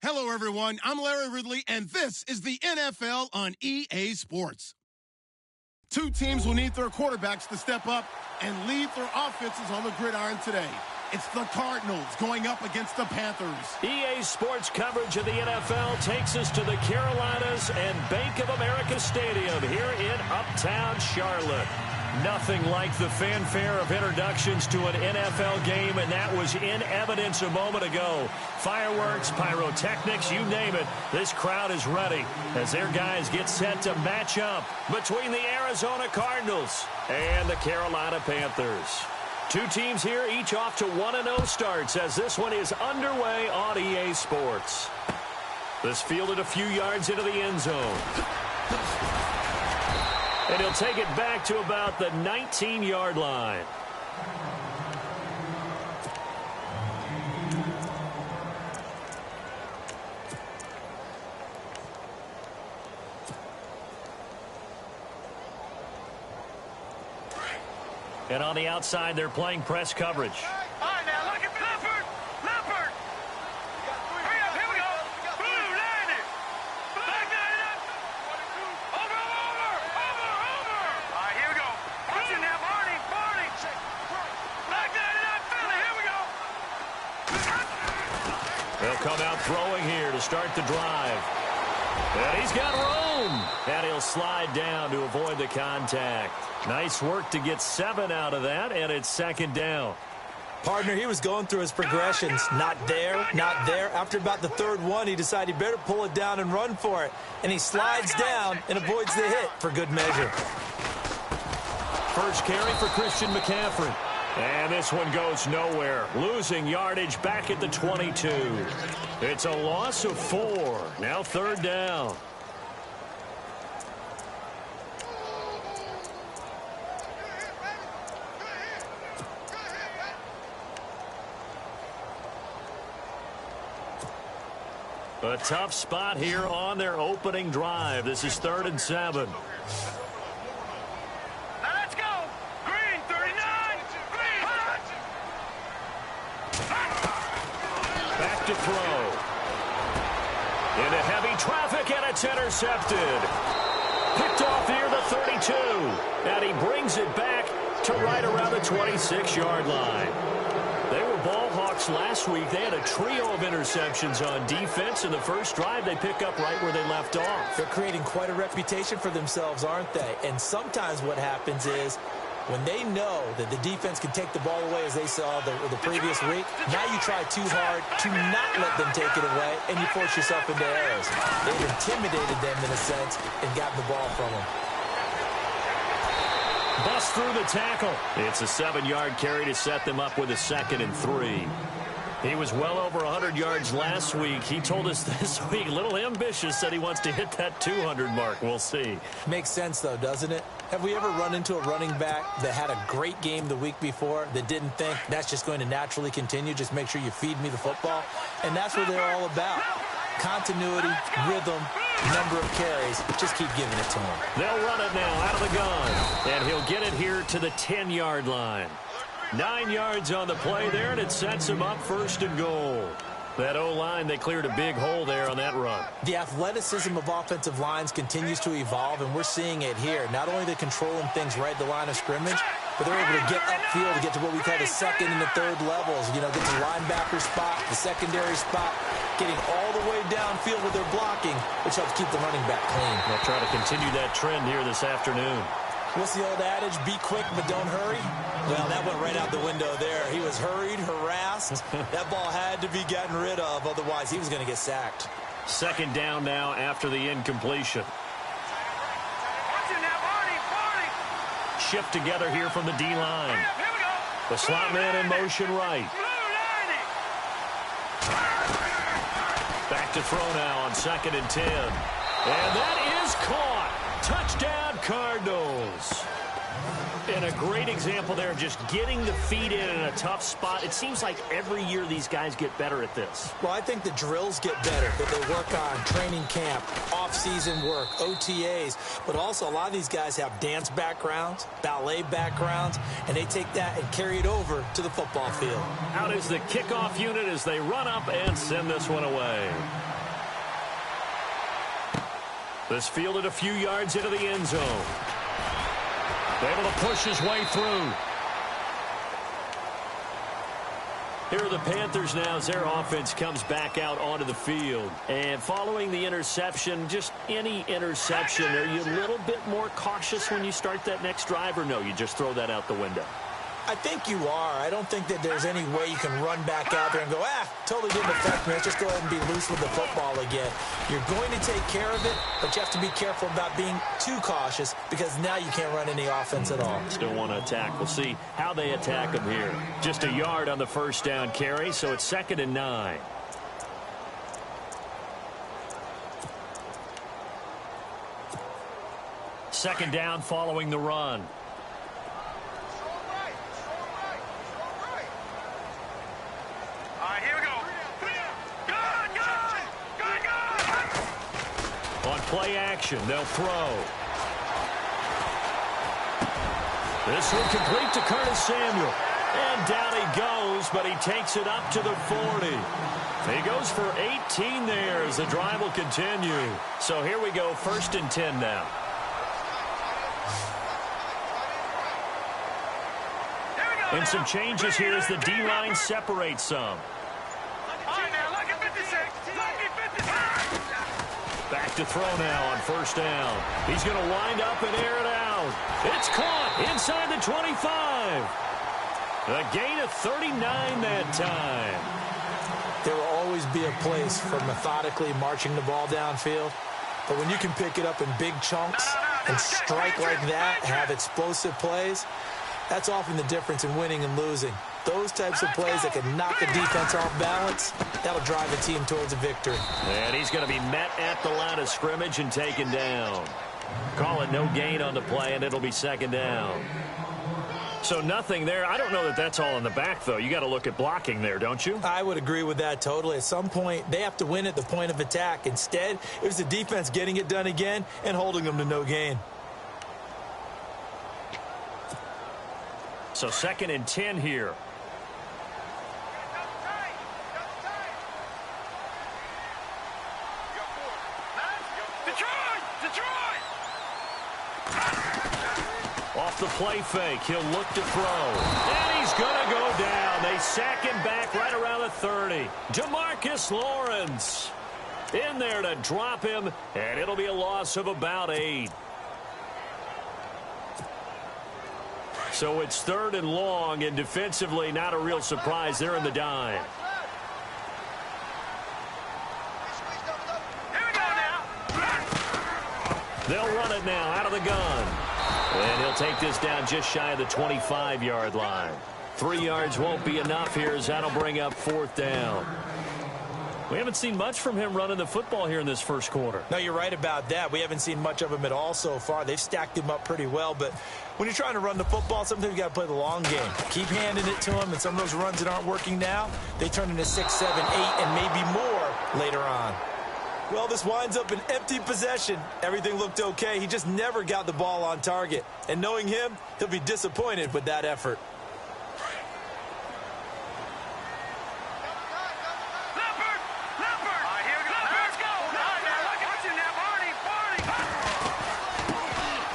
Hello, everyone. I'm Larry Ridley, and this is the NFL on EA Sports. Two teams will need their quarterbacks to step up and lead their offenses on the gridiron today. It's the Cardinals going up against the Panthers. EA Sports coverage of the NFL takes us to the Carolinas and Bank of America Stadium here in Uptown Charlotte. Nothing like the fanfare of introductions to an NFL game, and that was in evidence a moment ago. Fireworks, pyrotechnics, you name it. This crowd is ready as their guys get set to match up between the Arizona Cardinals and the Carolina Panthers. Two teams here, each off to 1-0 starts as this one is underway on EA Sports. This fielded a few yards into the end zone. And he'll take it back to about the 19-yard line. And on the outside, they're playing press coverage. All right, now look at Leopard. Leopard. Hurry up, here we go. Blue, line it. Back 99. Over. All right, here we go. Watch it now, Barney. Back 99, Philly, here we go. They'll come out throwing here to start the drive. And he's got room. And he'll slide down to avoid the contact. Nice work to get 7 out of that, and it's second down. Partner, he was going through his progressions. Not there, not there. After about the third one, he decided he better pull it down and run for it. And he slides down and avoids the hit for good measure. First carry for Christian McCaffrey. And this one goes nowhere. Losing yardage back at the 22. It's a loss of 4. Now third down. A tough spot here on their opening drive. This is 3rd and 7. Now let's go. Green, 39. Green. Back to throw. Into heavy traffic, and it's intercepted. Picked off near the 32. And he brings it back to right around the 26-yard line. They were ball hawks last week. They had a trio of interceptions on defense. In the first drive, they pick up right where they left off. They're creating quite a reputation for themselves, aren't they? And sometimes what happens is when they know that the defense can take the ball away, as they saw the previous week, now you try too hard to not let them take it away, and you force yourself into errors. They've intimidated them in a sense and gotten the ball from them. Bust through the tackle. It's a 7-yard carry to set them up with a 2nd and 3. He was well over 100 yards last week. He told us this week, a little ambitious, said he wants to hit that 200 mark. We'll see. Makes sense, though, doesn't it? Have we ever run into a running back that had a great game the week before that didn't think that's just going to naturally continue? Just make sure you feed me the football. And that's what they're all about. Continuity, rhythm, number of carries. Just keep giving it to him. They'll run it now out of the gun. And he'll get it here to the 10-yard line. 9 yards on the play there, and it sets him up 1st and goal. That O-line, they cleared a big hole there on that run. The athleticism of offensive lines continues to evolve, and we're seeing it here. Not only are they controlling things right at the line of scrimmage, but they're able to get upfield to get to what we call the 2nd and the 3rd levels. You know, get to the linebacker spot, the secondary spot, getting all the way downfield with their blocking, which helps keep the running back clean. They'll try to continue that trend here this afternoon. What's the old adage? Be quick, but don't hurry? Well, that went right out the window there. He was hurried, harassed. That ball had to be gotten rid of, otherwise he was going to get sacked. 2nd down now after the incompletion. Watch it now, Barney. Shift together here from the D-line. Here we go. The slot man in motion right. Blue, line it. Back to throw now on 2nd and 10. And that is caught. Touchdown, Cardinals. And a great example there of just getting the feet in a tough spot. It seems like every year these guys get better at this. Well, I think the drills get better, that they work on training camp, off-season work, OTAs, but also a lot of these guys have dance backgrounds, ballet backgrounds, and they take that and carry it over to the football field. Out is the kickoff unit as they run up and send this one away. This fielded a few yards into the end zone. Able to push his way through. Here are the Panthers now as their offense comes back out onto the field. And following the interception, just any interception, are you a little bit more cautious when you start that next drive, or no, you just throw that out the window? I think you are. I don't think that there's any way you can run back out there and go, totally didn't affect me. Let's just go ahead and be loose with the football again. You're going to take care of it, but you have to be careful about being too cautious because now you can't run any offense at all. Still want to attack. We'll see how they attack them here. Just a yard on the first down carry, so it's 2nd and 9. Second down following the run. Play action, they'll throw. This one complete to Curtis Samuel. And down he goes, but he takes it up to the 40. He goes for 18 there as the drive will continue. So here we go, 1st and 10 now. And some changes here as the D-line separates some. Back to throw now on 1st down. He's going to wind up and air it out. It's caught inside the 25. A gain of 39 that time. There will always be a place for methodically marching the ball downfield. But when you can pick it up in big chunks and strike like that, have explosive plays, that's often the difference in winning and losing. Those types of plays that can knock a defense off balance, that'll drive a team towards a victory. And he's going to be met at the line of scrimmage and taken down. Call it no gain on the play, and it'll be 2nd down. So nothing there. I don't know that that's all in the back, though. You got to look at blocking there, don't you? I would agree with that totally. At some point, they have to win at the point of attack. Instead, it was the defense getting it done again and holding them to no gain. So 2nd and 10 here. Off the play fake, he'll look to throw. And he's going to go down. They sack him back right around the 30. Demarcus Lawrence in there to drop him, and it'll be a loss of about 8. So it's 3rd and long, and defensively not a real surprise. They're in the dime. They'll run it now out of the gun. And he'll take this down just shy of the 25-yard line. 3 yards won't be enough here as that'll bring up 4th down. We haven't seen much from him running the football here in this first quarter. No, you're right about that. We haven't seen much of him at all so far. They've stacked him up pretty well, but when you're trying to run the football, sometimes you got to play the long game. Keep handing it to him, and some of those runs that aren't working now, they turn into 6, 7, 8, and maybe more later on. Well, this winds up an empty possession. Everything looked okay. He just never got the ball on target. And knowing him, he'll be disappointed with that effort.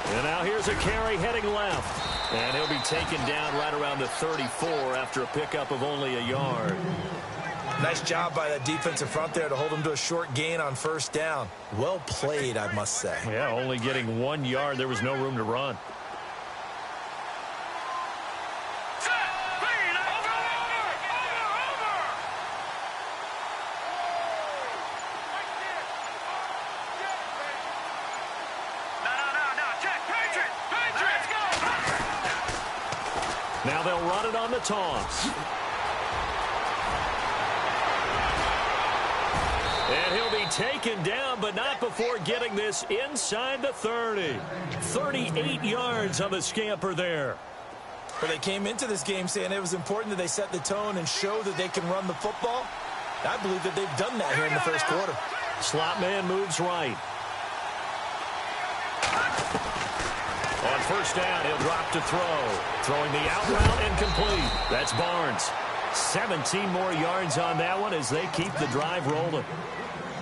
And now here's a carry heading left. And he'll be taken down right around the 34 after a pickup of only a yard. Nice job by that defensive front there to hold him to a short gain on 1st down. Well played, I must say. Yeah, only getting 1 yard. There was no room to run. Now they'll run it on the toss. And he'll be taken down, but not before getting this inside the 30. 38 yards on the scamper there. Well, they came into this game saying it was important that they set the tone and show that they can run the football. I believe that they've done that here in the first quarter. Slot man moves right. On first down, he'll drop to throw. Throwing the out route incomplete. That's Barnes. 17 more yards on that one as they keep the drive rolling.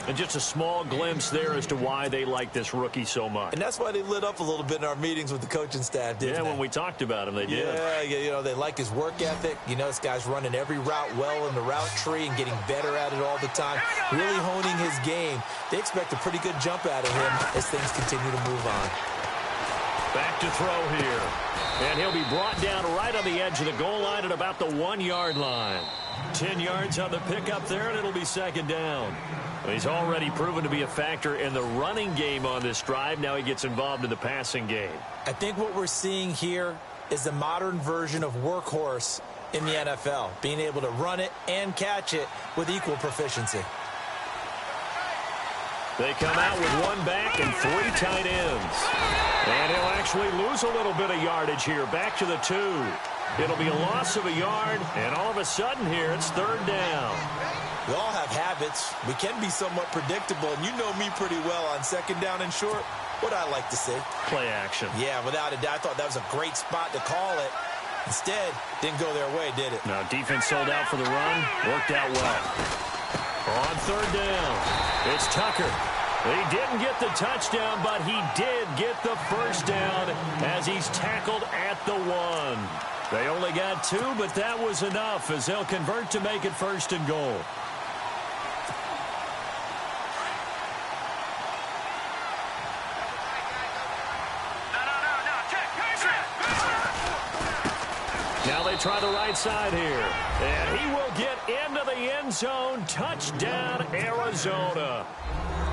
And just a small glimpse there as to why they like this rookie so much. And that's why they lit up a little bit in our meetings with the coaching staff, didn't they? Yeah, when we talked about him, they did. Yeah, you know, they like his work ethic. You know, this guy's running every route well in the route tree and getting better at it all the time, really honing his game. They expect a pretty good jump out of him as things continue to move on. Back to throw here. And he'll be brought down right on the edge of the goal line at about the 1-yard line. 10 yards on the pickup there, and it'll be second down. He's already proven to be a factor in the running game on this drive. Now he gets involved in the passing game. I think what we're seeing here is the modern version of workhorse in the NFL, being able to run it and catch it with equal proficiency. They come out with one back and 3 tight ends. And he'll actually lose a little bit of yardage here. Back to the 2. It'll be a loss of a yard, and all of a sudden here it's third down. We all have habits. We can be somewhat predictable, and you know me pretty well on second down and short. What I like to see. Play action. Yeah, without a doubt. I thought that was a great spot to call it. Instead, didn't go their way, did it? Now, defense sold out for the run. Worked out well. On third down, it's Tucker. He didn't get the touchdown, but he did get the first down as he's tackled at the 1. They only got 2, but that was enough as they'll convert to make it first and goal. Now they try the right side here. And he will get into the end zone. Touchdown, Arizona.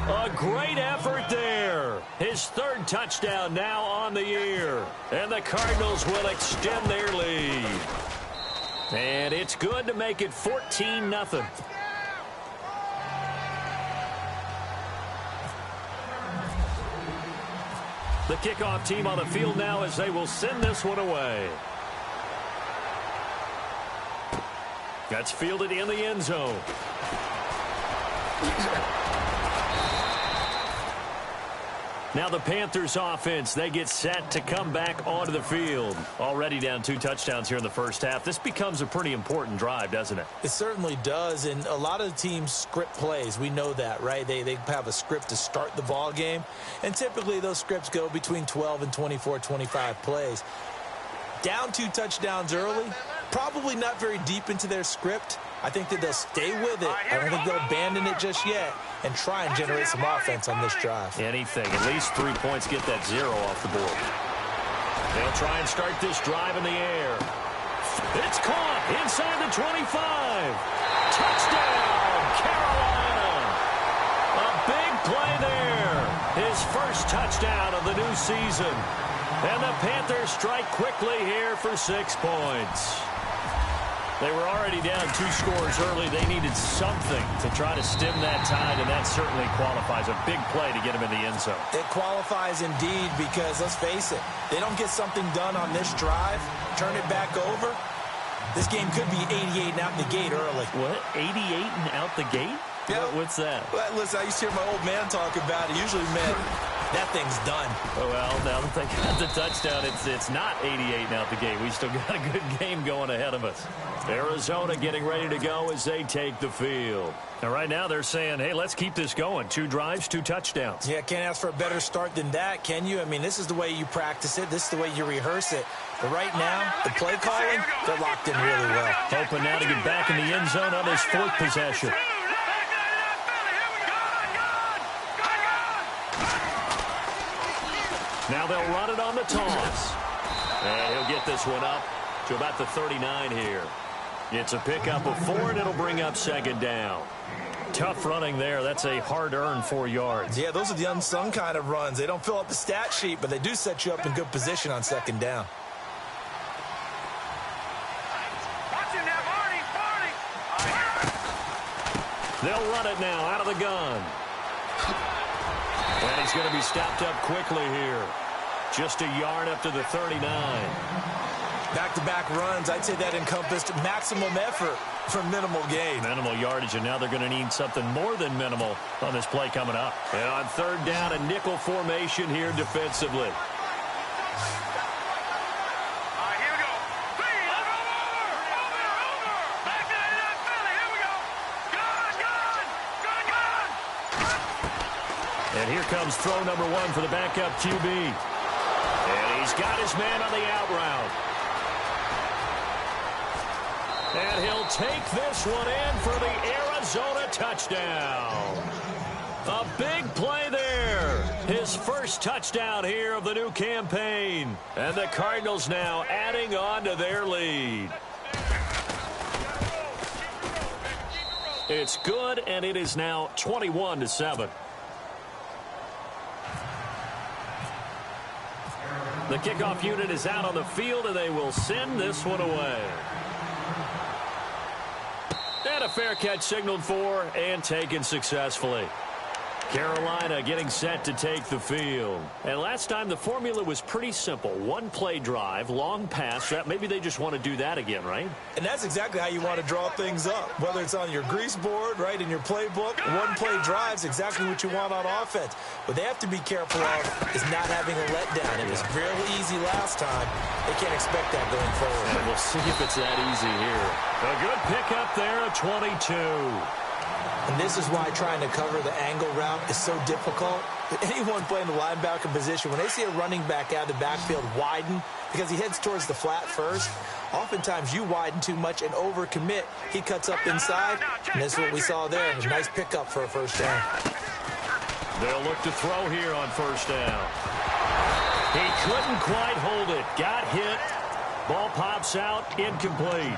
A great effort there. His 3rd touchdown now on the year. And the Cardinals will extend their lead. And it's good to make it 14-0. The kickoff team on the field now as they will send this one away. That's fielded in the end zone. Now the Panthers offense, they get set to come back onto the field. Already down 2 touchdowns here in the first half. This becomes a pretty important drive, doesn't it? It certainly does, and a lot of the teams script plays. We know that, right? They have a script to start the ball game, and typically those scripts go between 12 and 24, 25 plays. Down 2 touchdowns early, probably not very deep into their script. I think that they'll stay with it. I don't think they'll abandon it just yet and try and generate some offense on this drive. Anything. At least 3 points get that 0 off the board. They'll try and start this drive in the air. It's caught inside the 25. Touchdown, Carolina. A big play there. His first touchdown of the new season. And the Panthers strike quickly here for 6 points. They were already down 2 scores early. They needed something to try to stem that tide, and that certainly qualifies. A big play to get him in the end zone. It qualifies indeed because, let's face it, they don't get something done on this drive, turn it back over, this game could be 88 and out the gate early. What? 88 and out the gate? Yeah. What's that? Well, listen, I used to hear my old man talk about it. Usually meant that thing's done. Oh, well, now that they got the touchdown, it's not 88 and out the gate. We still got a good game going ahead of us. Arizona getting ready to go as they take the field. And right now they're saying, hey, let's keep this going. 2 drives, 2 touchdowns. Yeah, can't ask for a better start than that, can you? I mean, this is the way you practice it. This is the way you rehearse it. But right now, the play calling, they're locked in really well. Hoping now to get back in the end zone on his 4th possession. Now they'll run it on the toss. And he'll get this one up to about the 39 here. It's a pickup of 4, and it'll bring up second down. Tough running there. That's a hard-earned 4 yards. Yeah, those are the unsung kind of runs. They don't fill up the stat sheet, but they do set you up in good position on second down. They'll run it now out of the gun. And he's going to be stopped up quickly here. Just a yard up to the 39. Back-to-back runs, I'd say that encompassed maximum effort for minimal gain. Minimal yardage, and now they're going to need something more than minimal on this play coming up. And on third down, a nickel formation here defensively. And here comes throw number one for the backup QB. And he's got his man on the out route. And he'll take this one in for the Arizona touchdown. A big play there. His first touchdown here of the new campaign. And the Cardinals now adding on to their lead. It's good, and it is now 21-7. The kickoff unit is out on the field, and they will send this one away. And a fair catch signaled for and taken successfully. Carolina getting set to take the field. And last time the formula was pretty simple. One play drive, long pass. Maybe they just want to do that again, right? And that's exactly how you want to draw things up. Whether it's on your grease board, right, in your playbook, one play drive's exactly what you want on offense. What they have to be careful of is not having a letdown. It was real easy last time. They can't expect that going forward. And we'll see if it's that easy here. A good pickup there at 22. And this is why trying to cover the angle route is so difficult. Anyone playing the linebacker position, when they see a running back out of the backfield widen because he heads towards the flat first, oftentimes you widen too much and overcommit. He cuts up inside, and this is what we saw there. A nice pickup for a first down. They'll look to throw here on first down. He couldn't quite hold it. Got hit. Ball pops out. Incomplete.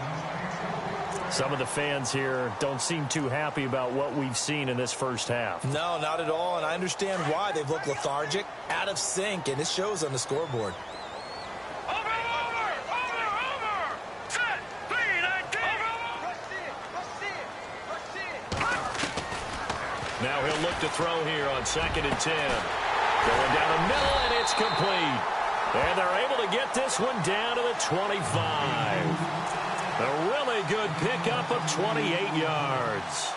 Some of the fans here don't seem too happy about what we've seen in this first half. No, not at all, and I understand why. They've looked lethargic, out of sync, and it shows on the scoreboard. Now he'll look to throw here on 2nd and 10. Going down the middle, and it's complete. And they're able to get this one down to the 25. A really good pickup of 28 yards.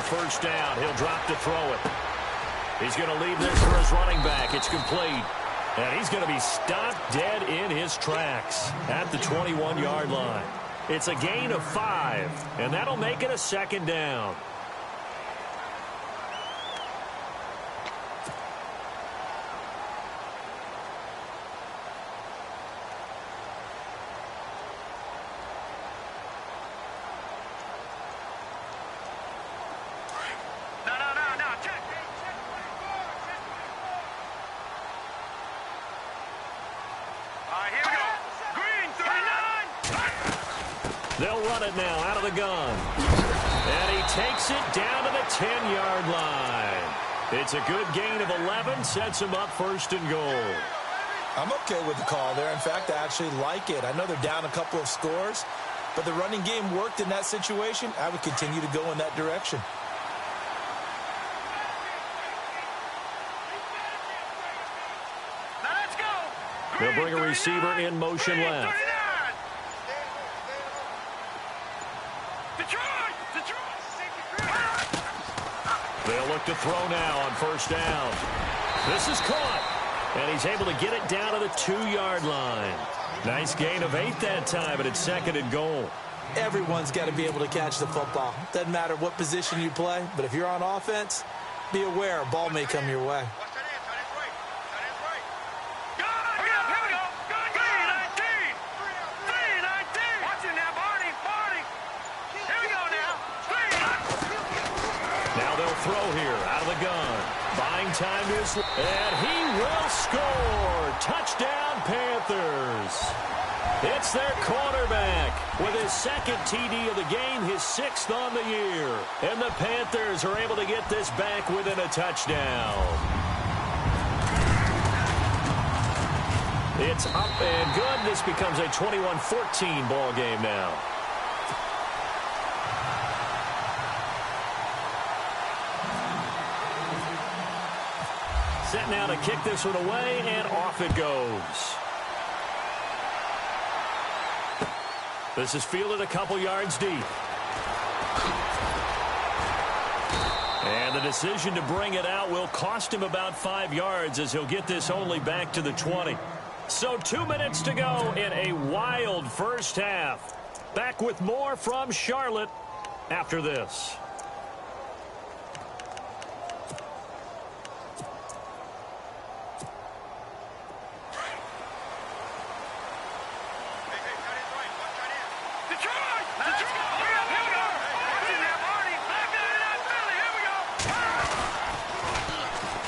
First down, he'll drop to throw it. He's going to leave this for his running back. It's complete. And he's going to be stopped dead in his tracks at the 21-yard line. It's a gain of 5, and that'll make it a 2nd down. They'll run it now out of the gun. And he takes it down to the 10-yard line. It's a good gain of 11, sets him up 1st and goal. I'm okay with the call there. In fact, I actually like it. I know they're down a couple of scores, but the running game worked in that situation. I would continue to go in that direction. They'll bring a receiver in motion left. They'll look to throw now on first down. This is caught, and he's able to get it down to the 2-yard line. Nice gain of 8 that time, but it's 2nd and goal. Everyone's got to be able to catch the football. Doesn't matter what position you play, but if you're on offense, be aware a ball may come your way. they'll throw here out of the gun. Buying time to his... And he will score. Touchdown, Panthers. It's their quarterback with his second TD of the game, his 6th on the year. And the Panthers are able to get this back within a touchdown. It's up and good. This becomes a 21-14 ball game now. Set now to kick this one away, and off it goes. This is fielded a couple yards deep. And the decision to bring it out will cost him about 5 yards as he'll get this only back to the 20. So 2 minutes to go in a wild first half. Back with more from Charlotte after this.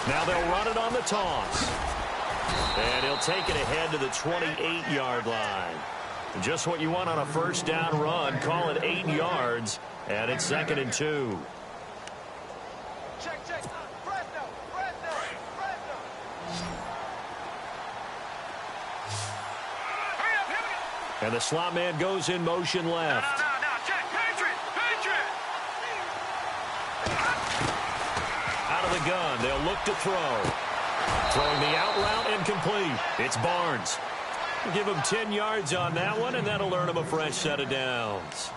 Now they'll run it on the toss. And he'll take it ahead to the 28-yard line. Just what you want on a first down run. Call it 8 yards. And it's 2nd and 2. Check. Fresno. Hurry up, here we go. And the slot man goes in motion left. No. Check. Patriot. Out of the gun. They'll look to throw. Throwing the out route incomplete. It's Barnes. Give him 10 yards on that one, and that'll earn him a fresh set of downs.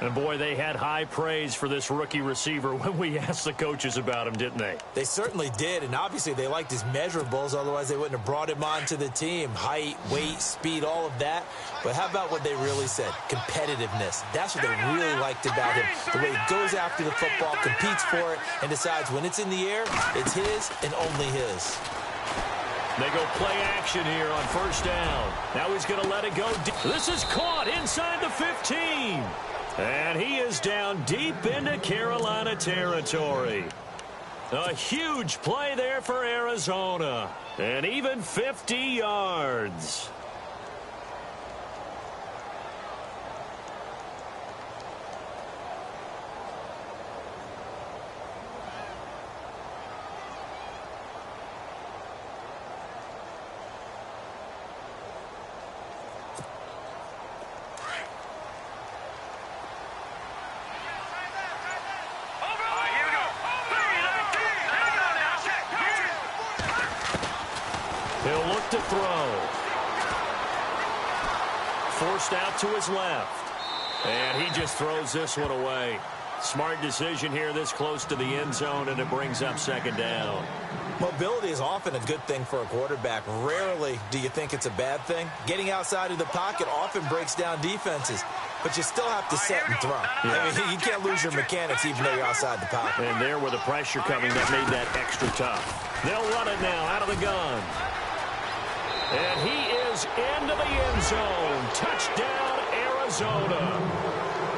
And, boy, they had high praise for this rookie receiver when we asked the coaches about him, didn't they? They certainly did, and obviously they liked his measurables. Otherwise, they wouldn't have brought him onto the team. Height, weight, speed, all of that. But how about what they really said? Competitiveness. That's what they really liked about him. The way he goes after the football, competes for it, and decides when it's in the air, it's his and only his. They go play action here on first down. Now he's going to let it go. This is caught inside the 15. And he is down deep into Carolina territory. A huge play there for Arizona. And even 50 yards. He'll look to throw. Forced out to his left. And he just throws this one away. Smart decision here this close to the end zone, and it brings up 2nd down. Mobility is often a good thing for a quarterback. Rarely do you think it's a bad thing. Getting outside of the pocket often breaks down defenses, but you still have to set and throw. I mean, you can't lose your mechanics even though you're outside the pocket. And there with the pressure coming, that made that extra tough. They'll run it now out of the gun. And he is into the end zone. Touchdown, Arizona.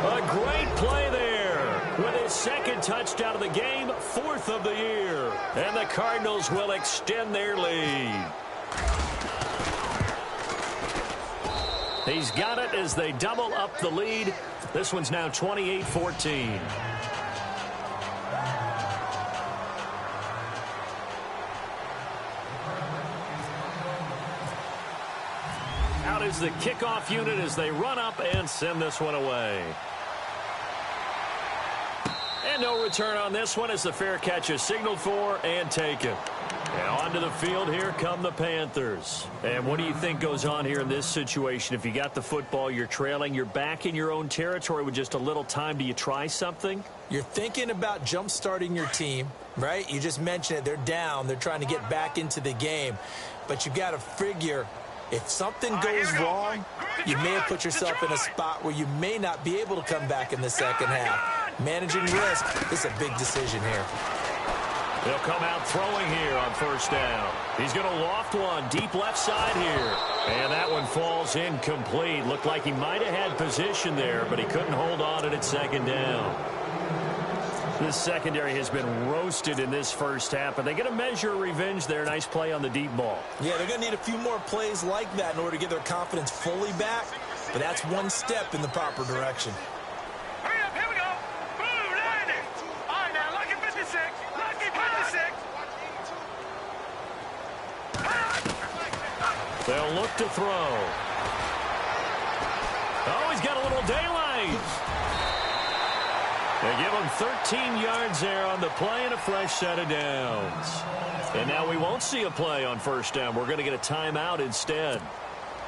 A great play there with his 2nd touchdown of the game, 4th of the year. And the Cardinals will extend their lead. He's got it as they double up the lead. This one's now 28-14. Out is the kickoff unit as they run up and send this one away. And no return on this one as the fair catch is signaled for and taken. And onto the field, here come the Panthers. And what do you think goes on here in this situation? If you got the football, you're trailing, you're back in your own territory with just a little time. Do you try something? You're thinking about jump-starting your team, right? You just mentioned it. They're down. They're trying to get back into the game. But you got to figure, if something goes wrong, you may have put yourself in a spot where you may not be able to come back in the second half. Managing risk is a big decision here. They'll come out throwing here on first down. He's going to loft one deep left side here. And that one falls incomplete. Looked like he might have had position there, but he couldn't hold on at 2nd down. The secondary has been roasted in this first half, but they get a measure of revenge there. Nice play on the deep ball. Yeah, they're going to need a few more plays like that in order to get their confidence fully back, but that's one step in the proper direction. Hurry up, here we go. Boom, landing. All right, now, lucky 56. Lucky 56. They'll look to throw. Oh, he's got a little daylight. They give him 13 yards there on the play and a fresh set of downs. And now we won't see a play on first down. We're going to get a timeout instead,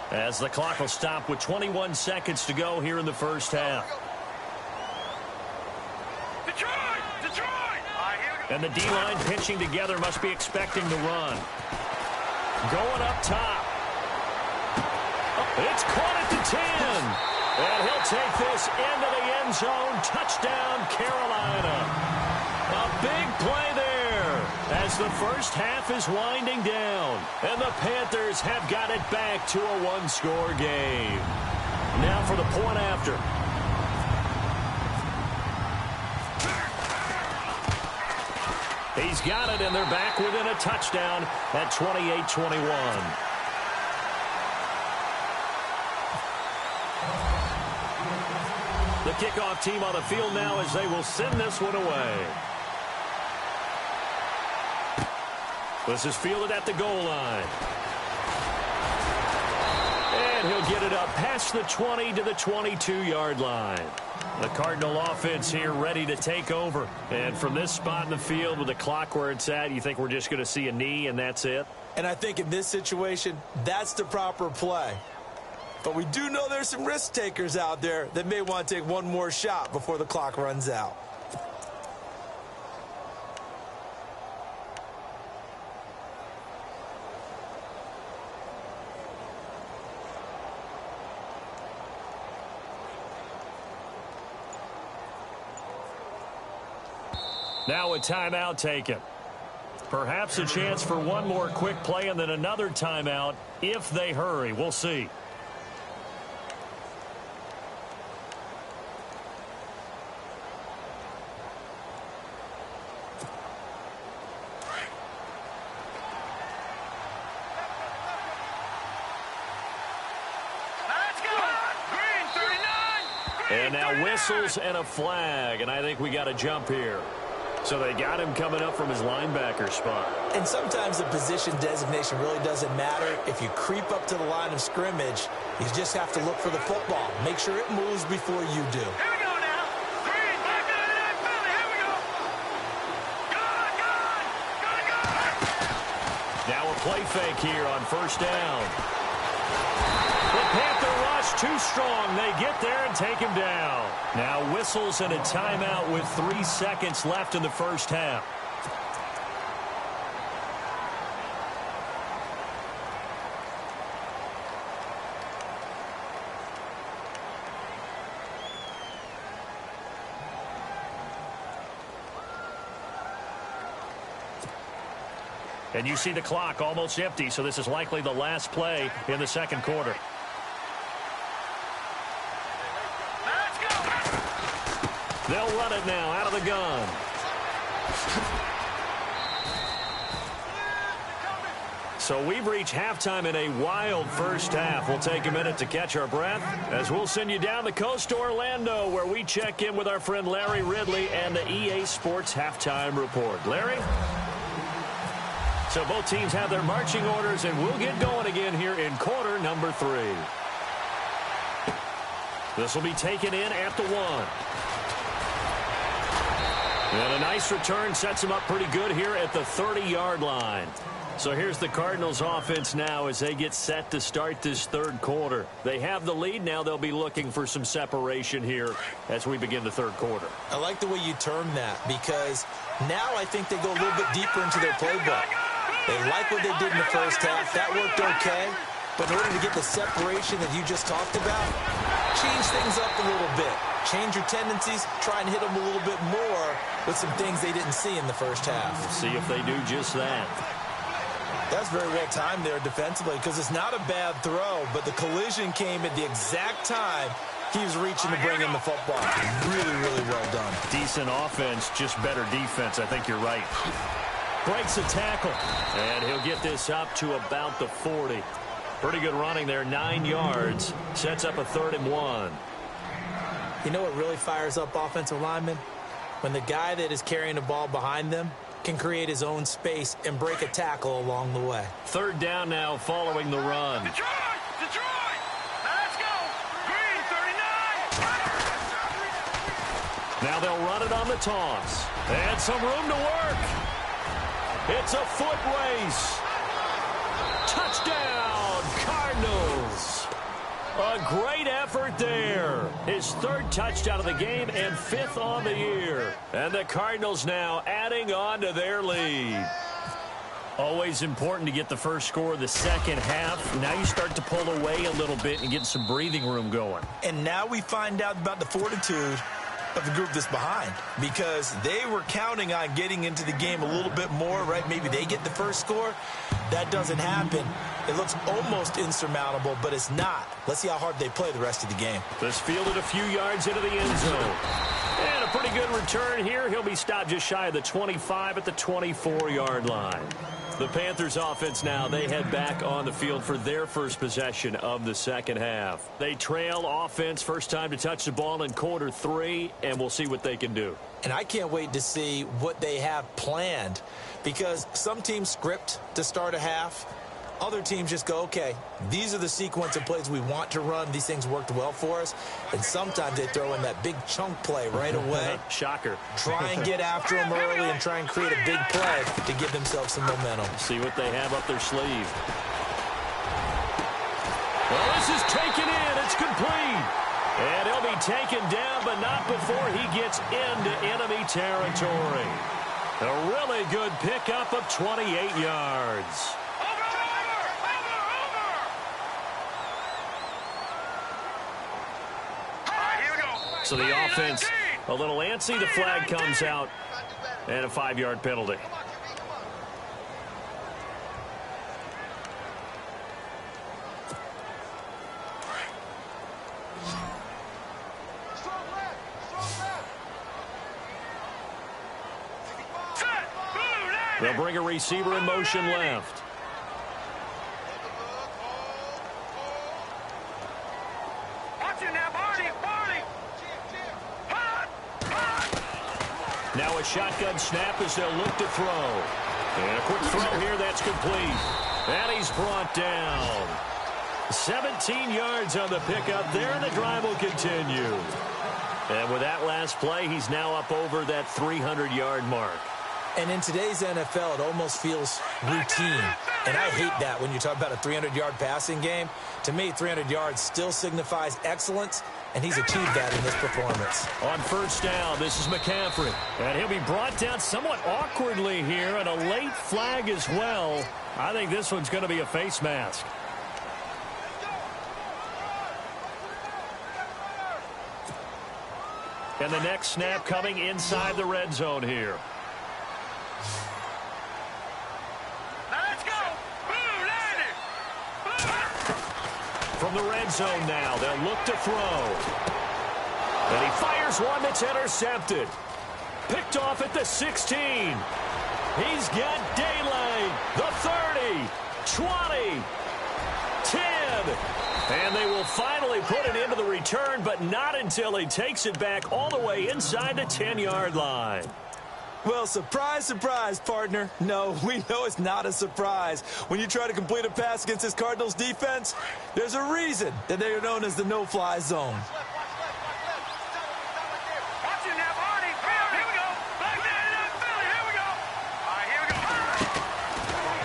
as the clock will stop with 21 seconds to go here in the first half. Detroit! Detroit! All right, here we go. And the D-line pinching together must be expecting the run. Going up top. It's caught at the 10. And he'll take this into the end zone. Touchdown, Carolina. A big play there as the first half is winding down. And the Panthers have got it back to a one-score game. Now for the point after. He's got it, and they're back within a touchdown at 28-21. The kickoff team on the field now as they will send this one away. This is fielded at the goal line. And he'll get it up past the 20 to the 22-yard line. The Cardinal offense here ready to take over. And from this spot in the field with the clock where it's at, you think we're just going to see a knee and that's it? And I think in this situation, that's the proper play. But we do know there's some risk takers out there that may want to take one more shot before the clock runs out. Now a timeout taken. Perhaps a chance for one more quick play and then another timeout if they hurry. We'll see. And now whistles and a flag, and I think we got a jump here. So they got him coming up from his linebacker spot. And sometimes the position designation really doesn't matter. If you creep up to the line of scrimmage, you just have to look for the football. Make sure it moves before you do. Here we go now. Green, back out of that belly. Here we go. Gone. Now a play fake here on first down. The Panther rush too strong. They get there and take him down. Now whistles and a timeout with 3 seconds left in the first half. And you see the clock almost empty, so this is likely the last play in the second quarter. They'll run it now out of the gun. So we've reached halftime in a wild first half. We'll take a minute to catch our breath as we'll send you down the coast to Orlando, where we check in with our friend Larry Ridley and the EA Sports Halftime Report. Larry? So both teams have their marching orders, and we'll get going again here in quarter number 3. This will be taken in at the 1. And a nice return sets them up pretty good here at the 30-yard line. So here's the Cardinals offense now as they get set to start this third quarter. They have the lead. Now they'll be looking for some separation here as we begin the third quarter. I like the way you term that, because now I think they go a little bit deeper into their playbook. They like what they did in the first half. That worked okay. But in order to get the separation that you just talked about, change things up a little bit. Change your tendencies. Try and hit them a little bit more with some things they didn't see in the first half. See if they do just that. That's very well timed there defensively, because it's not a bad throw, but the collision came at the exact time Keeps reaching to bring in the football. Really, really well done. Decent offense, just better defense. I think you're right. Breaks a tackle, and he'll get this up to about the 40. Pretty good running there, 9 yards. Sets up a 3rd and 1. You know what really fires up offensive linemen? When the guy that is carrying the ball behind them can create his own space and break a tackle along the way. 3rd down now following the run. Detroit! Detroit! Now let's go! Green, 39! Now they'll run it on the toss. And some room to work. It's a foot race. Touchdown, Cardinals. A great effort there. His 3rd touchdown of the game and 5th on the year. And the Cardinals now adding on to their lead. Always important to get the first score of the second half. Now you start to pull away a little bit and get some breathing room going. And now we find out about the fortitude of the group that's behind, because they were counting on getting into the game a little bit more, right? Maybe they get the first score. That doesn't happen. It looks almost insurmountable, but it's not. Let's see how hard they play the rest of the game. This fielded a few yards into the end zone. And a pretty good return here. He'll be stopped just shy of the 25 at the 24-yard line. The Panthers offense now, they head back on the field for their first possession of the second half. They trail offense, first time to touch the ball in quarter 3, and we'll see what they can do. And I can't wait to see what they have planned, because some teams script to start a half. Other teams just go, okay, these are the sequence of plays we want to run. These things worked well for us. And sometimes they throw in that big chunk play right away. Shocker. Try and get after them early and try and create a big play to give themselves some momentum. See what they have up their sleeve. Well, this is taken in. It's complete. And he'll be taken down, but not before he gets into enemy territory. A really good pickup of 28 yards. So the offense a little antsy. The flag comes out and a 5-yard penalty. They'll bring a receiver in motion left. Now a shotgun snap as they'll look to throw. And a quick throw here, that's complete. And he's brought down. 17 yards on the pickup there, and the drive will continue. And with that last play, he's now up over that 300-yard mark. And in today's NFL, it almost feels routine. And I hate that when you talk about a 300-yard passing game. To me, 300 yards still signifies excellence, and he's achieved that in this performance. On first down, this is McCaffrey. And he'll be brought down somewhat awkwardly here, and a late flag as well. I think this one's going to be a face mask. And the next snap coming inside the red zone here. From the red zone now, they'll look to throw. And he fires one that's intercepted. Picked off at the 16. He's got daylight. The 30, 20, 10. And they will finally put it into the return, but not until he takes it back all the way inside the 10-yard line. Well, surprise, surprise, partner. No, we know it's not a surprise. When you try to complete a pass against this Cardinals defense, there's a reason that they are known as the no-fly zone.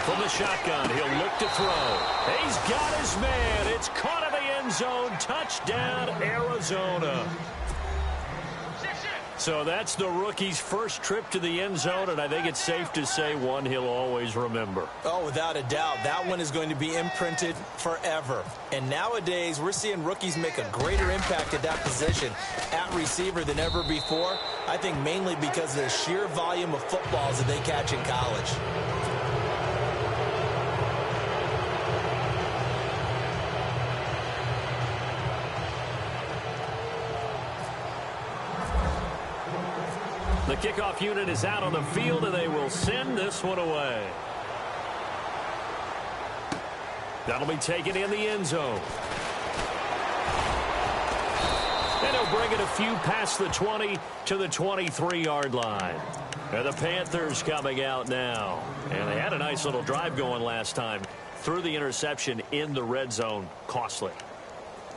From the shotgun, he'll look to throw. He's got his man. It's caught in the end zone. Touchdown, Arizona. So that's the rookie's first trip to the end zone, and I think it's safe to say one he'll always remember. Oh, without a doubt. That one is going to be imprinted forever. And nowadays, we're seeing rookies make a greater impact at that position at receiver than ever before. I think mainly because of the sheer volume of footballs that they catch in college. Kickoff unit is out on the field, and they will send this one away. That'll be taken in the end zone. And he'll bring it a few past the 20 to the 23-yard line. And the Panthers coming out now. And they had a nice little drive going last time. Threw the interception in the red zone. Costly.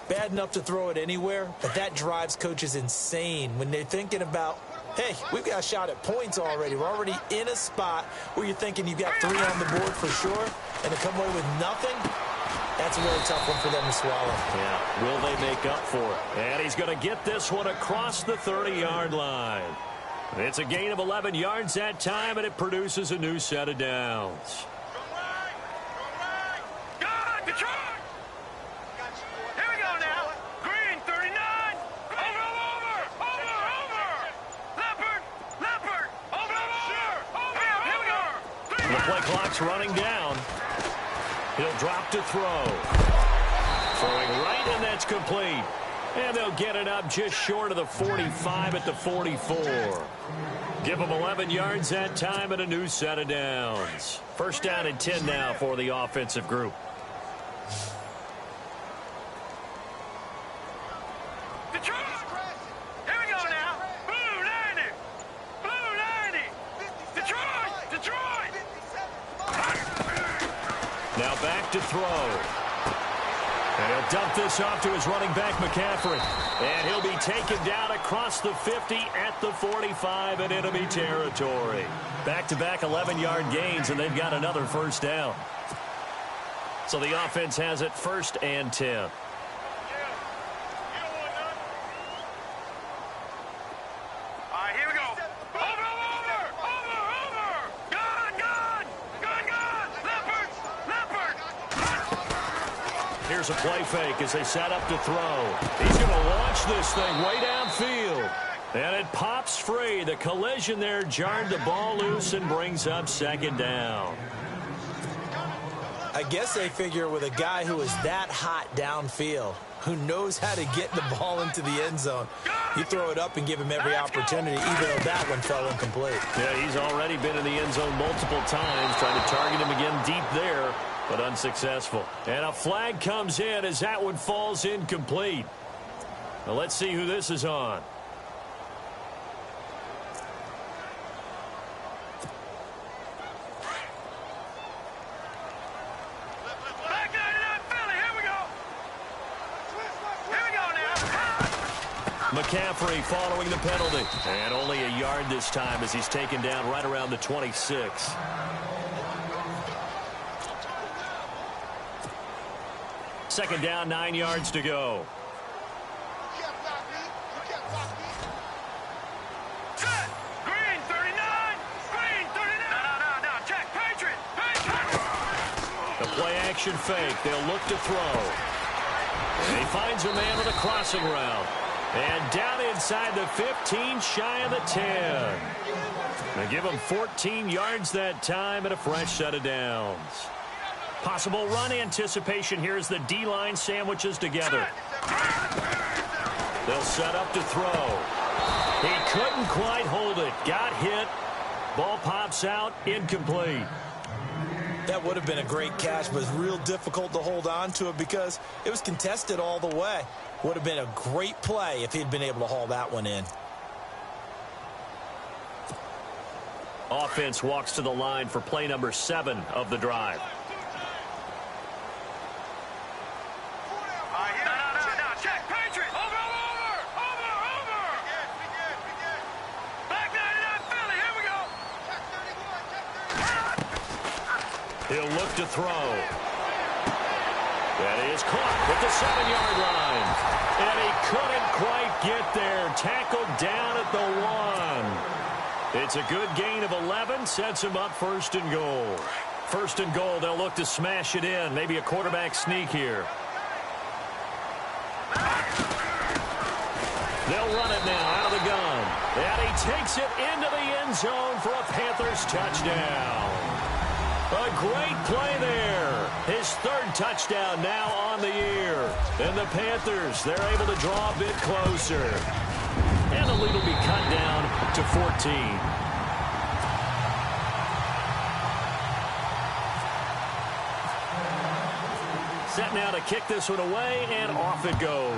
Bad enough to throw it anywhere, but that drives coaches insane when they're thinking about, hey, we've got a shot at points already. We're already in a spot where you're thinking you've got 3 on the board for sure, and to come away with nothing, that's a really tough one for them to swallow. Yeah, will they make up for it? And he's going to get this one across the 30-yard line. It's a gain of 11 yards that time, and it produces a new set of downs. The play clock's running down. He'll drop to throw. Throwing right, and that's complete. And they'll get it up just short of the 45 at the 44. Give them 11 yards that time and a new set of downs. First down and 10 now for the offensive group. Now back to throw. And he'll dump this off to his running back, McCaffrey. And he'll be taken down across the 50 at the 45 in enemy territory. Back-to-back 11-yard gains, and they've got another first down. So the offense has it first and 10. Here's a play fake as they set up to throw. He's going to launch this thing way downfield. And it pops free. The collision there jarred the ball loose and brings up second down. I guess they figure with a guy who is that hot downfield, who knows how to get the ball into the end zone, you throw it up and give him every opportunity, even though that one fell incomplete. Yeah, he's already been in the end zone multiple times, trying to target him again deep there, but unsuccessful. And a flag comes in as that one falls incomplete. Now let's see who this is on. McCaffrey following the penalty. And only a yard this time as he's taken down right around the 26. Second down, 9 yards to go. Green 39. Green 39. No. Check. Patriot. The play action fake. They'll look to throw. And he finds a man with a crossing route. And down inside the 15, shy of the 10. They give him 14 yards that time and a fresh set of downs. Possible run anticipation here as the D-line sandwiches together. They'll set up to throw. He couldn't quite hold it. Got hit. Ball pops out. Incomplete. That would have been a great catch, but it's real difficult to hold on to it because it was contested all the way. Would have been a great play if he'd been able to haul that one in. Offense walks to the line for play number 7 of the drive. No. Check. Patriot. Over. Back 99 Philly. Here we go. Check 31. He'll look to throw. That is caught at the 7-yard line. And he couldn't quite get there. Tackled down at the 1. It's a good gain of 11. Sets him up first and goal. First and goal, they'll look to smash it in. Maybe a quarterback sneak here. They'll run it now out of the gun. And he takes it into the end zone for a Panthers touchdown. A great play there. His 3rd touchdown now on the year. And the Panthers, they're able to draw a bit closer. And the lead will be cut down to 14. Set now to kick this one away, and off it goes.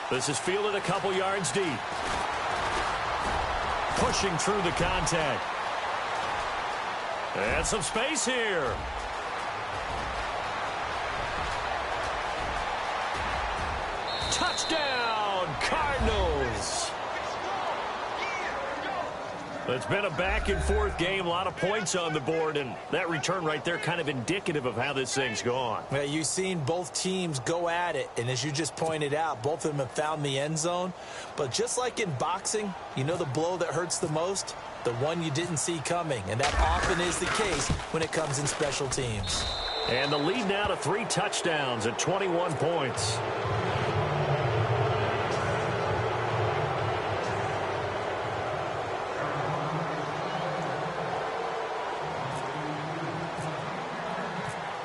This is fielded a couple yards deep. Pushing through the contact. And some space here. Touchdown, Cardinals. It's been a back-and-forth game, a lot of points on the board, and that return right there kind of indicative of how this thing's gone. Yeah, you've seen both teams go at it, and as you just pointed out, both of them have found the end zone. But just like in boxing, you know the blow that hurts the most? The one you didn't see coming, and that often is the case when it comes in special teams. And the lead now to 3 touchdowns at 21 points.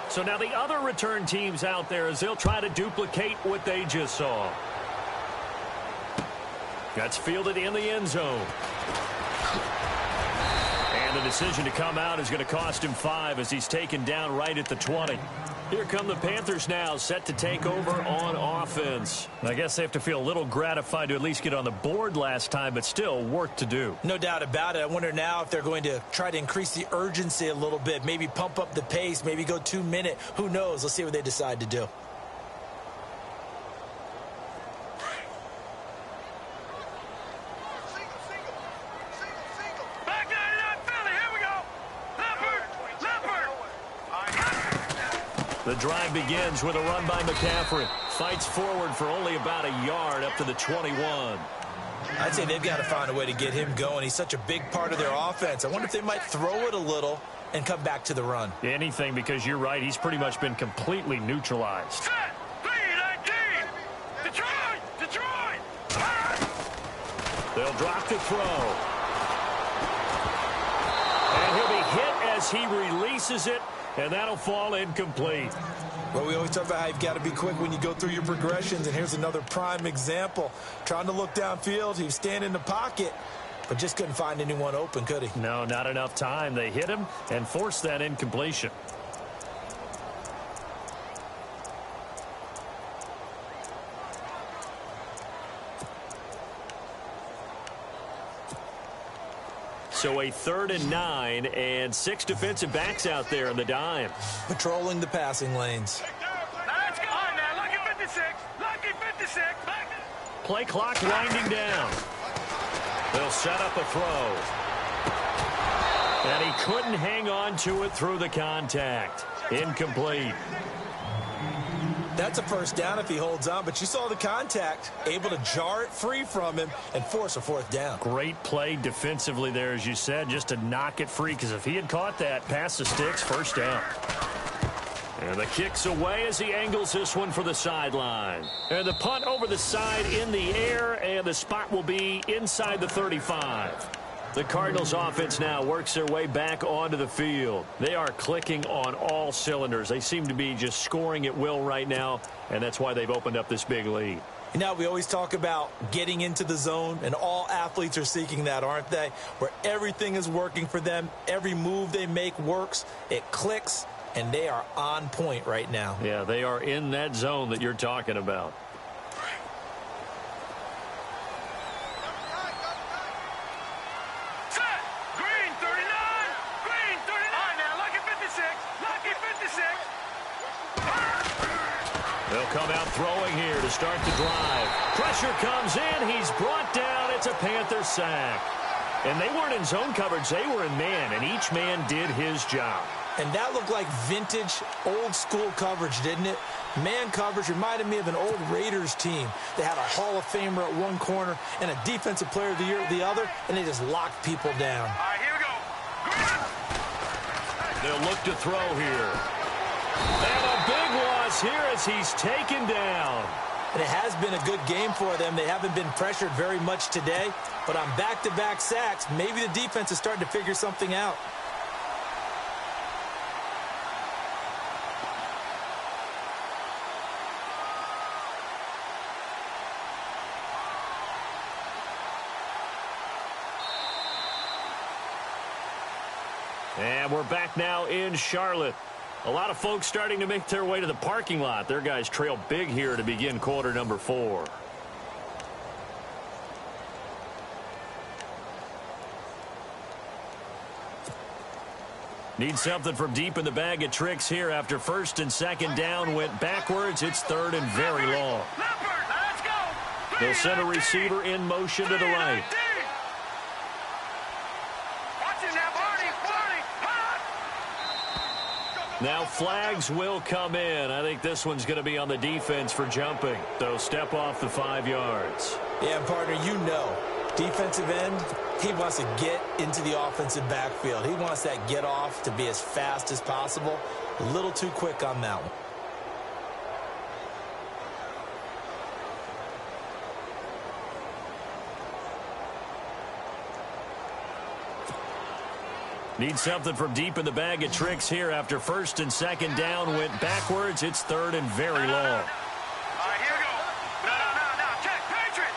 So now the other return teams out there as they'll try to duplicate what they just saw. That's fielded in the end zone. And the decision to come out is going to cost him 5 as he's taken down right at the 20. Here come the Panthers now, set to take over on offense. I guess they have to feel a little gratified to at least get on the board last time, but still work to do. No doubt about it. I wonder now if they're going to try to increase the urgency a little bit, maybe pump up the pace, maybe go 2-minute. Who knows? Let's see what they decide to do. The drive begins with a run by McCaffrey. Fights forward for only about a yard up to the 21. I'd say they've got to find a way to get him going. He's such a big part of their offense. I wonder if they might throw it a little and come back to the run. Anything, because you're right. He's pretty much been completely neutralized. Set! 3-19! Detroit! They'll drop the throw. And he'll be hit as he releases it. And that'll fall incomplete. Well, we always talk about how you've got to be quick when you go through your progressions, and here's another prime example. Trying to look downfield, he was standing in the pocket, but just couldn't find anyone open, could he? No, not enough time. They hit him and forced that incompletion. So a 3rd and 9 and 6 defensive backs out there in the dime. Patrolling the passing lanes. Let's go on now. Lucky 56. Lucky 56. Play clock winding down. They'll set up a throw. And he couldn't hang on to it through the contact. Incomplete. That's a first down if he holds on, but you saw the contact, able to jar it free from him and force a 4th down. Great play defensively there, as you said, just to knock it free, because if he had caught that, past the sticks, first down. And the kick's away as he angles this one for the sideline. And the punt over the side in the air, and the spot will be inside the 35. The Cardinals offense now works their way back onto the field. They are clicking on all cylinders. They seem to be just scoring at will right now, and that's why they've opened up this big lead. You know, we always talk about getting into the zone, and all athletes are seeking that, aren't they? Where everything is working for them, every move they make works, it clicks, and they are on point right now. Yeah, they are in that zone that you're talking about. They'll come out throwing here to start the drive. Pressure comes in. He's brought down. It's a Panther sack. And they weren't in zone coverage. They were in man, and each man did his job. And that looked like vintage, old-school coverage, didn't it? Man coverage reminded me of an old Raiders team. They had a Hall of Famer at one corner and a Defensive Player of the Year at the other, and they just locked people down. All right, here we go. They'll look to throw here. And a big loss here as he's taken down. And it has been a good game for them. They haven't been pressured very much today, but on back-to-back sacks, maybe the defense is starting to figure something out. And we're back now in Charlotte. A lot of folks starting to make their way to the parking lot. Their guys trail big here to begin quarter number 4. Need something from deep in the bag of tricks here after first and second down went backwards. It's third and very long. They'll send a receiver in motion to the right. Now flags will come in. I think this one's going to be on the defense for jumping. They'll step off the 5 yards. Yeah, partner, you know, defensive end, he wants to get into the offensive backfield. He wants that get off to be as fast as possible. A little too quick on that one. Need something from deep in the bag of tricks here after first and second down went backwards. It's third and very long. All right, here we go. No. Check. Patriot.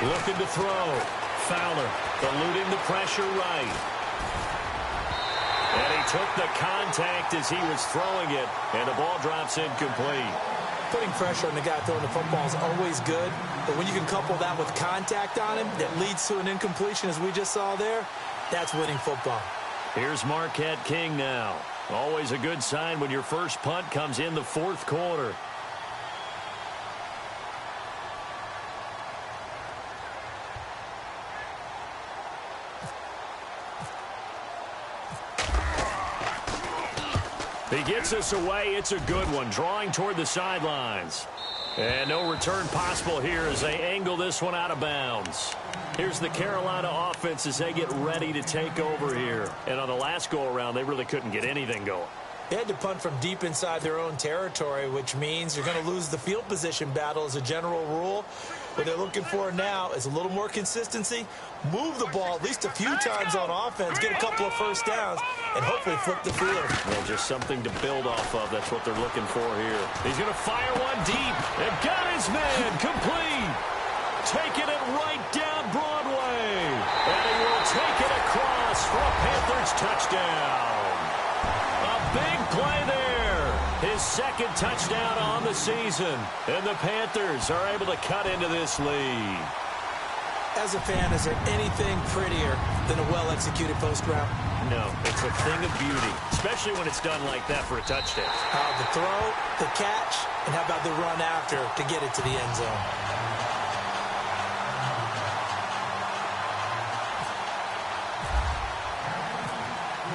Looking to throw. Fowler eluding the pressure right. And he took the contact as he was throwing it, and the ball drops incomplete. Putting pressure on the guy throwing the football is always good, but when you can couple that with contact on him that leads to an incompletion, as we just saw there, that's winning football. Here's Marquette King now. Always a good sign when your first punt comes in the fourth quarter. He gets us away. It's a good one, drawing toward the sidelines. And no return possible here as they angle this one out of bounds. Here's the Carolina offense as they get ready to take over here. And on the last go-around, they really couldn't get anything going. They had to punt from deep inside their own territory, which means you're going to lose the field position battle as a general rule. What they're looking for now is a little more consistency, move the ball at least a few times on offense, get a couple of first downs, and hopefully flip the field. Well, just something to build off of. That's what they're looking for here. He's going to fire one deep. And got his man complete. Taking it right down Broadway. And he will take it across for a Panthers touchdown. A big play there. His second touchdown on the season. And the Panthers are able to cut into this lead. As a fan, is there anything prettier than a well-executed post route? No, it's a thing of beauty, especially when it's done like that for a touchdown. The throw, the catch, and how about the run after to get it to the end zone?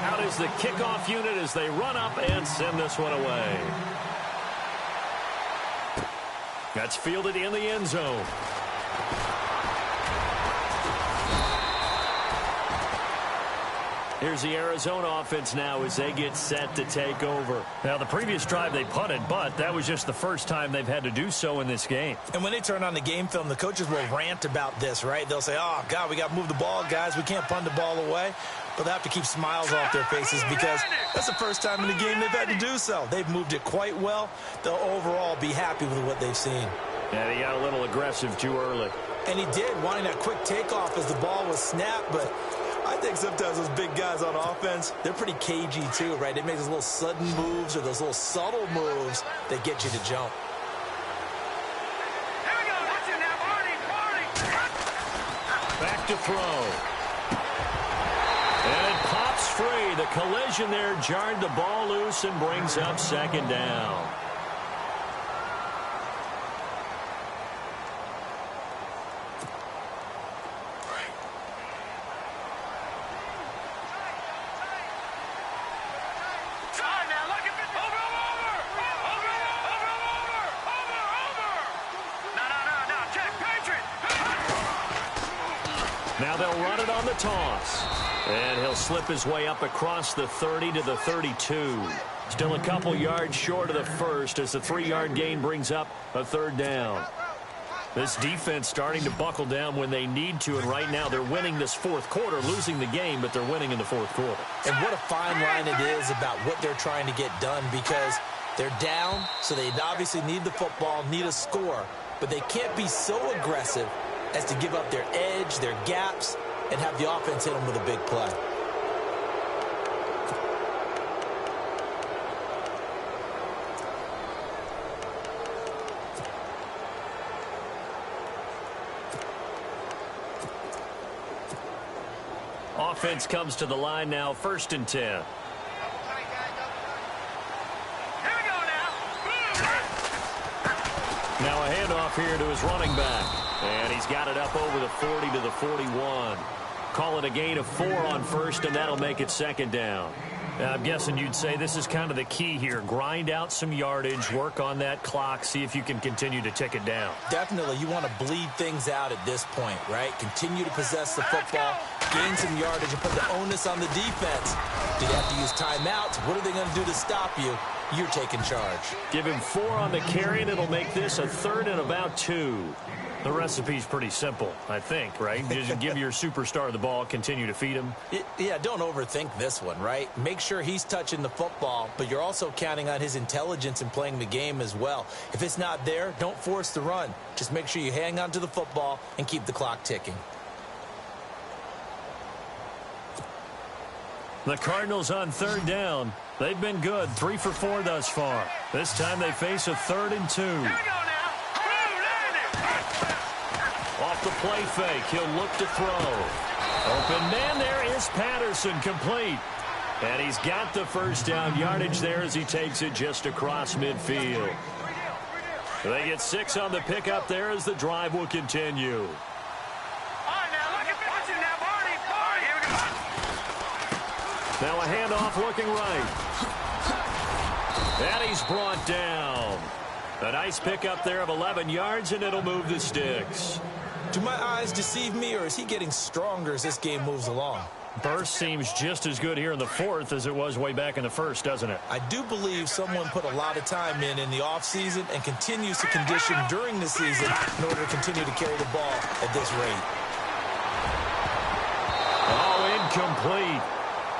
Out is the kickoff unit as they run up and send this one away. That's fielded in the end zone. Here's the Arizona offense now as they get set to take over. Now, the previous drive they punted, but that was just the first time they've had to do so in this game. And when they turn on the game film, the coaches will rant about this, right? They'll say, oh, God, we got to move the ball, guys. We can't punt the ball away. But they have to keep smiles off their faces because that's the first time in the game they've had to do so. They've moved it quite well. They'll overall be happy with what they've seen. And he got a little aggressive too early. And he did, wanting that quick takeoff as the ball was snapped, but I think sometimes those big guys on offense, they're pretty cagey too, right? They make those little sudden moves or those little subtle moves that get you to jump. Here we go. Watch it now, Marty. Back to throw. And it pops free. The collision there jarred the ball loose and brings up second down. Now they'll run it on the toss. And he'll slip his way up across the 30 to the 32. Still a couple yards short of the first as the 3-yard gain brings up a third down. This defense starting to buckle down when they need to, and right now they're winning this fourth quarter, losing the game, but they're winning in the fourth quarter. And what a fine line it is about what they're trying to get done, because they're down, so they obviously need the football, need a score, but they can't be so aggressive as to give up their edge, their gaps, and have the offense hit them with a big play. Offense comes to the line now, 1st and 10. Here we go now. Now a handoff here to his running back. And he's got it up over the 40 to the 41. Call it a gain of 4 on 1st, and that'll make it 2nd down. I'm guessing you'd say this is kind of the key here. Grind out some yardage, work on that clock, see if you can continue to tick it down. Definitely, you want to bleed things out at this point, right? Continue to possess the football, gain some yardage, and put the onus on the defense. Do you have to use timeouts? What are they going to do to stop you? You're taking charge. Give him 4 on the carry, and it'll make this a 3rd and about 2. The recipe's pretty simple, I think, right? Just give your superstar the ball, continue to feed him. Yeah, don't overthink this one, right? Make sure he's touching the football, but you're also counting on his intelligence in playing the game as well. If it's not there, don't force the run. Just make sure you hang on to the football and keep the clock ticking. The Cardinals on 3rd down. They've been good, 3 for 4 thus far. This time they face a 3rd and 2. Here we go now. Off the play fake, he'll look to throw. Open man, there is Patterson, complete. And he's got the 1st down yardage there as he takes it just across midfield. They get 6 on the pickup there as the drive will continue. All right, now look at watch it now, Barney. Barney, here we go. Now a handoff looking right. And he's brought down. A nice pickup there of 11 yards, and it'll move the sticks. Do my eyes deceive me, or is he getting stronger as this game moves along? Burst seems just as good here in the 4th as it was way back in the 1st, doesn't it? I do believe someone put a lot of time in the offseason and continues to condition during the season in order to continue to carry the ball at this rate. Oh, incomplete.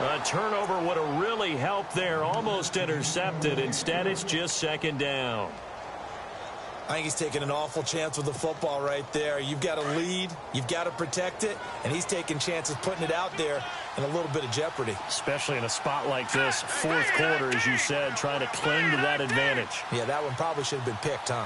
A turnover would have really helped there. Almost intercepted. Instead, it's just 2nd down. I think he's taking an awful chance with the football right there. You've got to lead, you've got to protect it, and he's taking chances putting it out there in a little bit of jeopardy. Especially in a spot like this, 4th quarter, as you said, trying to cling to that advantage. Yeah, that one probably should have been picked, huh?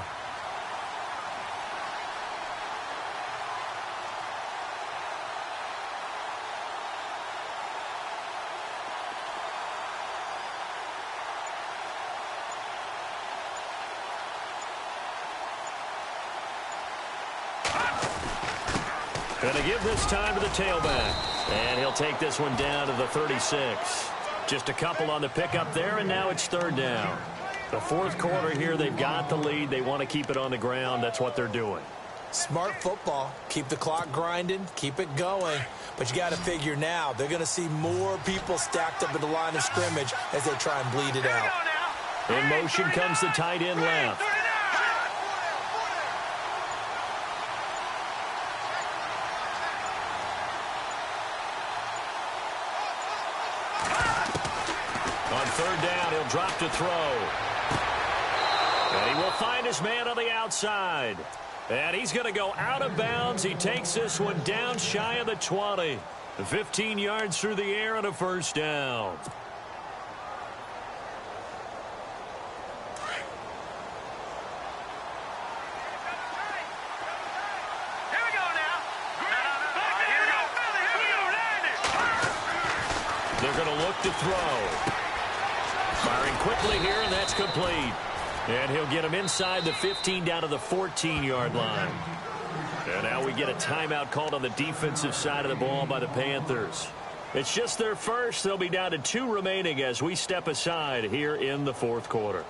Going to give this time to the tailback. And he'll take this one down to the 36. Just a couple on the pickup there, and now it's 3rd down. The 4th quarter here, they've got the lead. They want to keep it on the ground. That's what they're doing. Smart football. Keep the clock grinding. Keep it going. But you got to figure now, they're going to see more people stacked up at the line of scrimmage as they try and bleed it out. In motion comes the tight end left. On 3rd down, he'll drop to throw. And he will find his man on the outside. And he's going to go out of bounds. He takes this one down shy of the 20. 15 yards through the air and a 1st down. Here we go now. Here we go. They're going to look to throw. Firing quickly here, and that's complete. And he'll get him inside the 15 down to the 14-yard line. And now we get a timeout called on the defensive side of the ball by the Panthers. It's just their first. They'll be down to 2 remaining as we step aside here in the 4th quarter.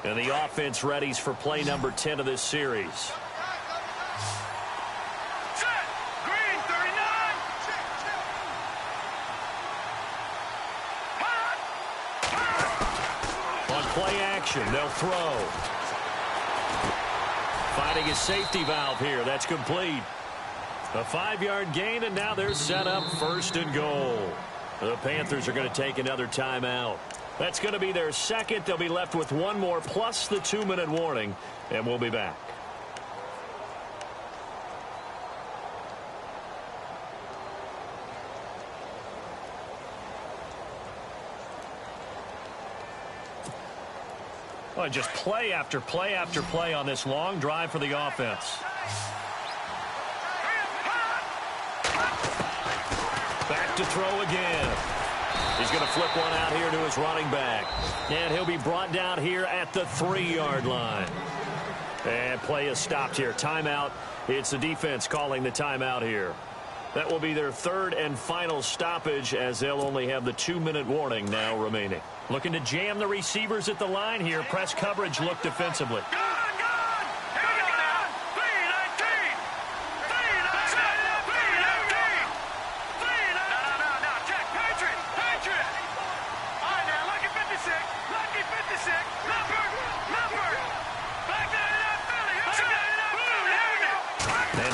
And the offense readies for play number 10 of this series. Play action. They'll throw. Finding his safety valve here. That's complete. A 5-yard gain, and now they're set up 1st and goal. The Panthers are going to take another timeout. That's going to be their 2nd. They'll be left with 1 more plus the 2-minute warning, and we'll be back. Boy, just play after play after play on this long drive for the offense. Back to throw again. He's going to flip one out here to his running back. And he'll be brought down here at the 3-yard line. And play is stopped here. Timeout. It's the defense calling the timeout here. That will be their third and final stoppage, as they'll only have the 2-minute warning now remaining. Looking to jam the receivers at the line here. Press coverage look defensively.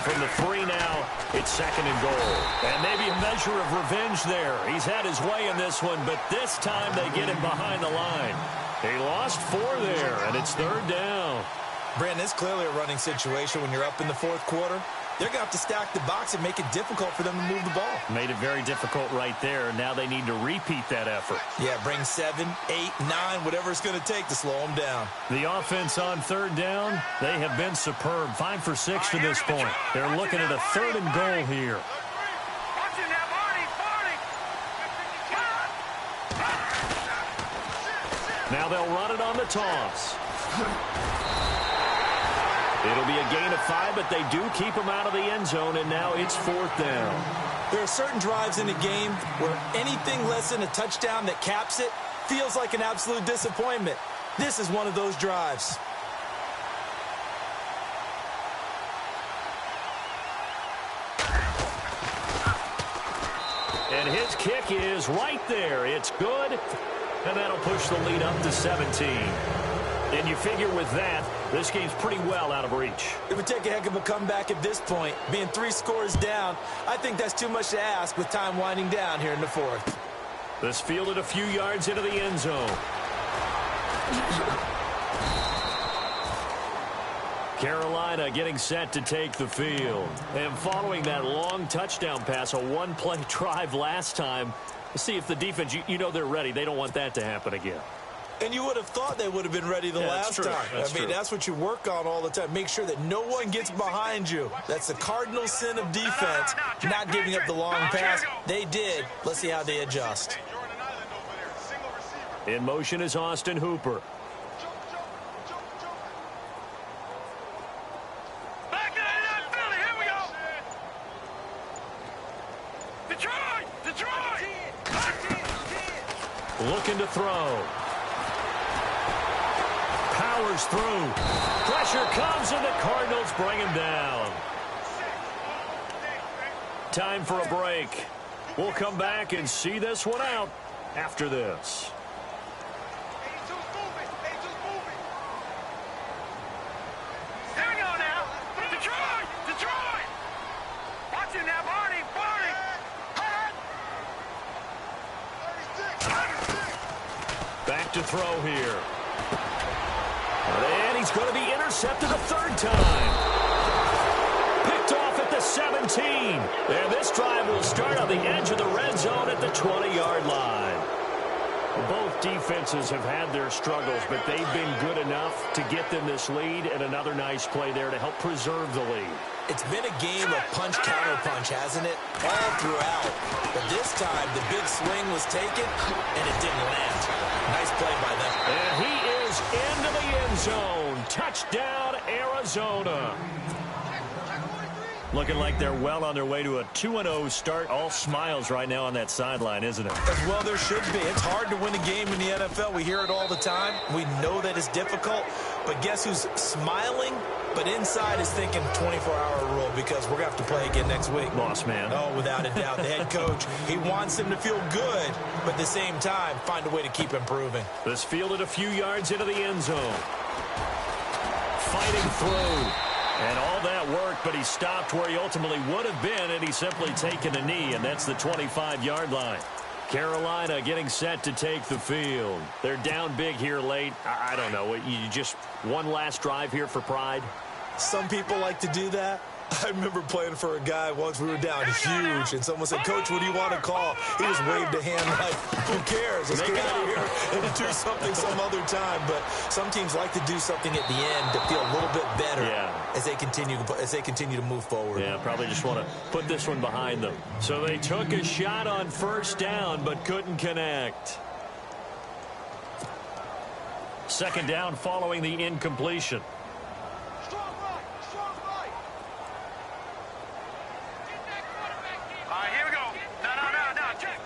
From the 3 now, it's 2nd and goal. And maybe a measure of revenge there. He's had his way in this one, but this time they get him behind the line. He lost 4 there, and it's 3rd down. Brandon, it's clearly a running situation when you're up in the 4th quarter. They're going to have to stack the box and make it difficult for them to move the ball. Made it very difficult right there. Now they need to repeat that effort. Yeah, bring 7, 8, 9, whatever it's going to take to slow them down. The offense on 3rd down, they have been superb. 5 for 6 to this point. They're looking at a 3rd and goal here. Now they'll run it on the toss. It'll be a gain of 5, but they do keep him out of the end zone, and now it's 4th down. There are certain drives in a game where anything less than a touchdown that caps it feels like an absolute disappointment. This is one of those drives. And his kick is right there. It's good, and that'll push the lead up to 17. And you figure with that, this game's pretty well out of reach. It would take a heck of a comeback at this point. Being 3 scores down, I think that's too much to ask with time winding down here in the 4th. This fielded a few yards into the end zone. Carolina getting set to take the field. And following that long touchdown pass, a one-play drive last time, see if the defense, you know they're ready. They don't want that to happen again. And you would have thought they would have been ready the last time. That's what you work on all the time. Make sure that no one gets behind you. That's the cardinal sin of defense, not giving up the long pass. They did. Let's see how they adjust. In motion is Austin Hooper. Looking to throw. Powers through. Pressure comes, and the Cardinals bring him down. Time for a break. We'll come back and see this one out after this. Here we go now. Detroit! Detroit! Watch him now, Barney! Barney! Back to throw here. And he's going to be intercepted a 3rd time. Picked off at the 17. And this drive will start on the edge of the red zone at the 20-yard line. Both defenses have had their struggles, but they've been good enough to get them this lead, and another nice play there to help preserve the lead. It's been a game of punch-counter-punch, hasn't it? All throughout. But this time, the big swing was taken, and it didn't land. Nice play by them. And he is into the end zone. Touchdown, Arizona. Looking like they're well on their way to a 2-0 start. All smiles right now on that sideline, isn't it? As well there should be. It's hard to win a game in the NFL. We hear it all the time. We know that it's difficult. But guess who's smiling? But inside is thinking 24-hour rule, because we're going to have to play again next week. Boss man. Oh, without a doubt. The head coach, he wants them to feel good, but at the same time, find a way to keep improving. This fielded a few yards into the end zone. Fighting through. And all that worked, but he stopped where he ultimately would have been, and he's simply taken a knee, and that's the 25-yard line. Carolina getting set to take the field. They're down big here late. I don't know. You just one last drive here for pride? Some people like to do that. I remember playing for a guy once. We were down huge, and someone said, "Coach, what do you want to call?" He just waved a hand like, "Who cares? Let's get out of here and do something some other time." But some teams like to do something at the end to feel a little bit better as they continue to move forward. Yeah, probably just want to put this one behind them. So they took a shot on first down but couldn't connect. Second down following the incompletion.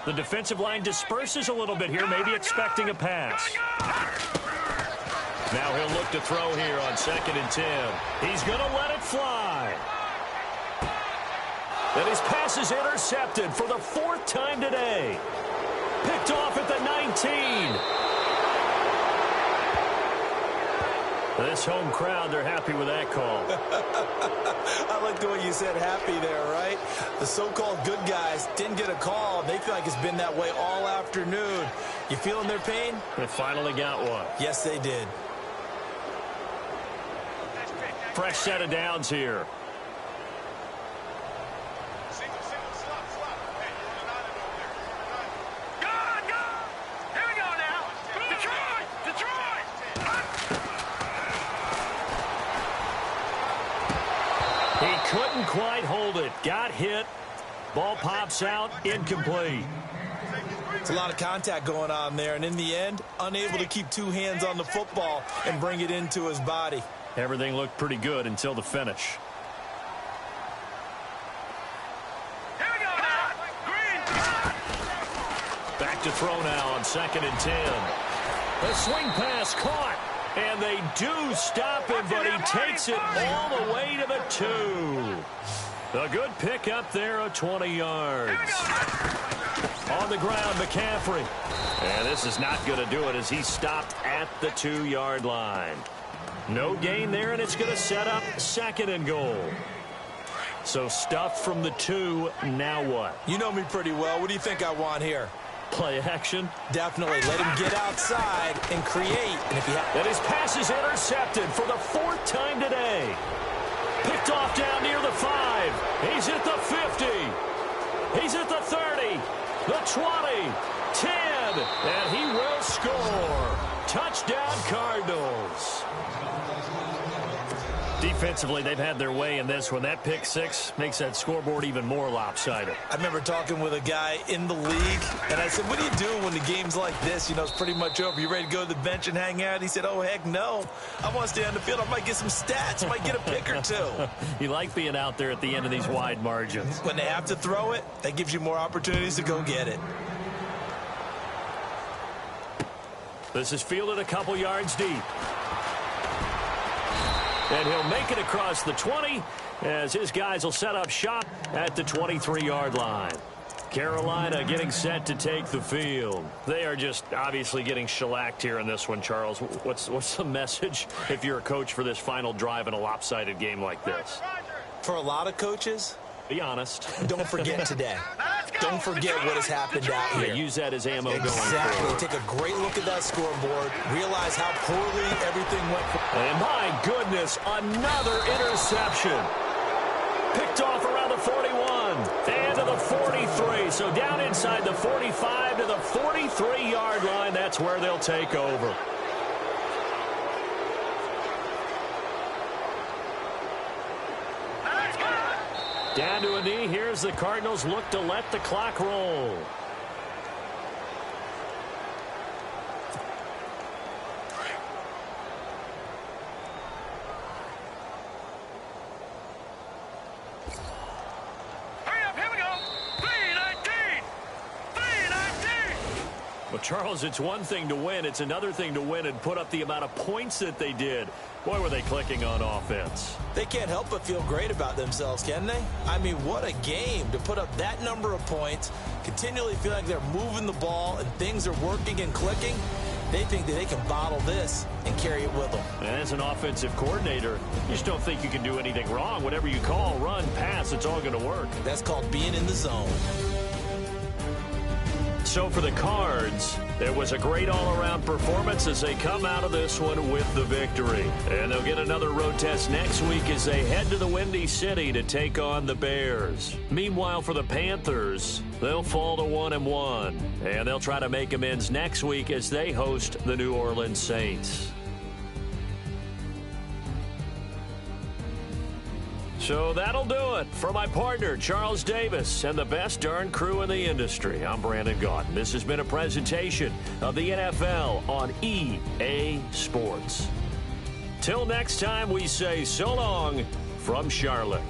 The defensive line disperses a little bit here, maybe expecting a pass. Now he'll look to throw here on 2nd and 10. He's going to let it fly. And his pass is intercepted for the 4th time today. Picked off at the 19. This home crowd, they're happy with that call. I like the way you said happy there, right? The so-called good guys didn't get a call. They feel like it's been that way all afternoon. You feeling their pain? They finally got one. Yes, they did. Fresh set of downs here. Couldn't quite hold it. Got hit. Ball pops out. Incomplete. It's a lot of contact going on there, and in the end, unable to keep two hands on the football and bring it into his body. Everything looked pretty good until the finish. Back to throw now on 2nd and 10. The swing pass caught. And they do stop him, but he takes it all the way to the 2. A good pick up there of 20 yards. On the ground, McCaffrey. And this is not going to do it as he stopped at the 2-yard line. No gain there, and it's going to set up 2nd and goal. So stuffed from the 2, now what? You know me pretty well. What do you think I want here? Play action. Definitely. Let him get outside and create. And his pass is intercepted for the 4th time today. Picked off down near the 5. He's at the 50. He's at the 30. The 20. 10. And he will score. Touchdown, Cardinals. Defensively, they've had their way in this one. That pick 6 makes that scoreboard even more lopsided. I remember talking with a guy in the league, and I said, "What do you do when the game's like this? You know, it's pretty much over. You ready to go to the bench and hang out?" He said, "Oh, heck no. I want to stay on the field. I might get some stats. I might get a pick or 2. You like being out there at the end of these wide margins. When they have to throw it, that gives you more opportunities to go get it. This is fielded a couple yards deep. And he'll make it across the 20 as his guys will set up shop at the 23-yard line. Carolina getting set to take the field. They are just obviously getting shellacked here in this one, Charles. What's the message if you're a coach for this final drive in a lopsided game like this? For a lot of coaches, be honest. Don't forget today. Don't forget what has happened out here. Yeah, use that as ammo going forward. Take a great look at that scoreboard. Realize how poorly everything went. And my goodness, another interception. Picked off around the 41 and to the 43. So down inside the 45 to the 43-yard line. That's where they'll take over. Down to a knee. Here's the Cardinals look to let the clock roll. Well, Charles, it's one thing to win. It's another thing to win and put up the amount of points that they did. Boy, were they clicking on offense. They can't help but feel great about themselves, can they? I mean, what a game to put up that number of points, continually feel like they're moving the ball and things are working and clicking. They think that they can bottle this and carry it with them. And as an offensive coordinator, you just don't think you can do anything wrong. Whatever you call, run, pass, it's all going to work. That's called being in the zone. so for the Cards, it was a great all-around performance as they come out of this one with the victory. And they'll get another road test next week as they head to the Windy City to take on the Bears. Meanwhile, for the Panthers, they'll fall to 1-1, and they'll try to make amends next week as they host the New Orleans Saints. So that'll do it. For my partner, Charles Davis, and the best darn crew in the industry, I'm Brandon Gaudin. This has been a presentation of the NFL on EA Sports. Till next time, we say so long from Charlotte.